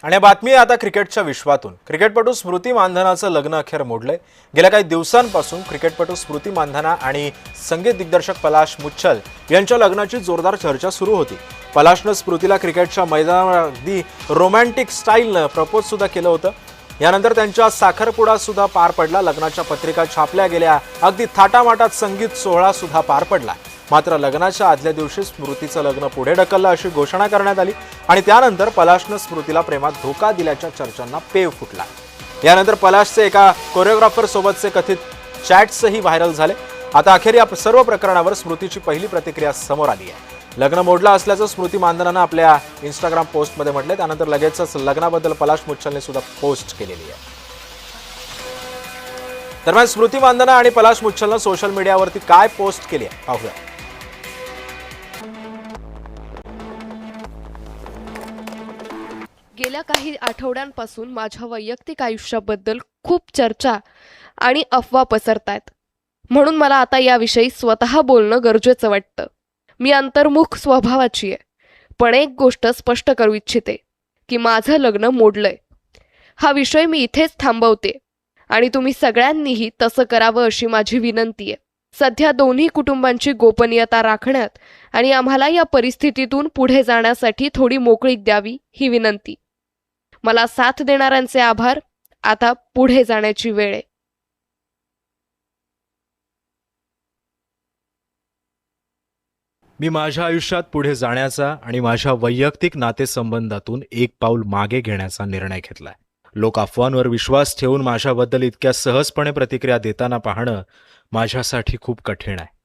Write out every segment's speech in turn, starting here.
आणि या बातमी आता क्रिकेटच्या विश्वातून। क्रिकेटपटू स्मृती मानधनाचं लग्न अखेर मोडलंय। गेल्या काही दिवसांपासून क्रिकेटपटू स्मृती मानधना आणि संगीत दिग्दर्शक पलाश मुच्छल यांच्या लग्नाची जोरदार चर्चा सुरू होती। पलाशनं स्मृतीला क्रिकेटच्या मैदानावर अगदी रोमॅन्टिक स्टाईलनं प्रपोज सुद्धा केलं होतं। यानंतर त्यांच्या साखरपुडा सुद्धा पार पडला। लग्नाच्या पत्रिका छापल्या गेल्या। अगदी थाटामाटात संगीत सोहळा सुद्धा पार पडला। मात्र लग्नाच्या आदल्या दिवशी स्मृतीचं लग्न पुढे ढकललं अशी घोषणा करण्यात आली आणि त्यानंतर पलाशनं स्मृतीला प्रेमात धोका दिल्याच्या चर्चांना पेव फुटला। यानंतर पलाशचे एका कोरिओग्राफर सोबतचे कथित चॅट्सही व्हायरल झाले। आता अखेर या सर्व प्रकरणावर स्मृतीची पहिली प्रतिक्रिया समोर आली आहे। लग्न मोडलं असल्याचं स्मृती मानधनानं आपल्या इंस्टाग्राम पोस्टमध्ये म्हटलंय। त्यानंतर लगेचच लग्नाबद्दल पलाश मुच्छलने सुद्धा पोस्ट केलेली आहे। दरम्यान स्मृती मानधना आणि पलाश मुच्छलनं सोशल मीडियावरती काय पोस्ट केली आहे पाहूया। गेल्या काही आठवड्यांपासून माझ्या वैयक्तिक आयुष्याबद्दल खूप चर्चा आणि अफवा पसरतायत, म्हणून मला आता याविषयी स्वतः बोलणं गरजेचं वाटतं। मी अंतर्मुख स्वभावाची आहे, पण एक गोष्ट स्पष्ट करू इच्छिते की माझं लग्न मोडलंय। हा विषय मी इथेच थांबवते आणि तुम्ही सगळ्यांनीही तसं करावं अशी माझी विनंती आहे। सध्या दोन्ही कुटुंबांची गोपनीयता राखण्यात आणि आम्हाला या परिस्थितीतून पुढे जाण्यासाठी थोडी मोकळीक द्यावी ही विनंती। मला साथ देणाऱ्यांचे आभार। आता पुढे जाण्याची वेळ आहे। मी माझ्या आयुष्यात पुढे जाण्याचा आणि माझ्या वैयक्तिक नातेसंबंधातून एक पाऊल मागे घेण्याचा निर्णय घेतलाय। लोक अफवांवर विश्वास ठेवून माझ्याबद्दल इतक्या सहजपणे प्रतिक्रिया देताना पाहणं माझ्यासाठी खूप कठीण आहे।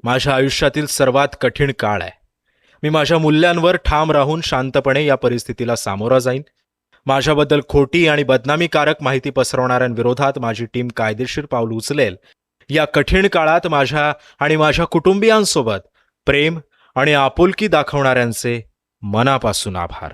माझ्या आयुष्यातील सर्वात कठीण काळ आहे। मी माझ्या मूल्यांवर ठाम राहून शांतपणे या परिस्थितीला सामोरा जाईन। माझ्याबद्दल खोटी आणि बदनामीकारक माहिती पसरवणाऱ्यांविरोधात माझी टीम कायदेशीर पाऊल उचलेल। या कठीण काळात माझ्या आणि माझ्या कुटुंबियांसोबत प्रेम आणि आपुलकी दाखवणाऱ्यांचे मनापासून आभार।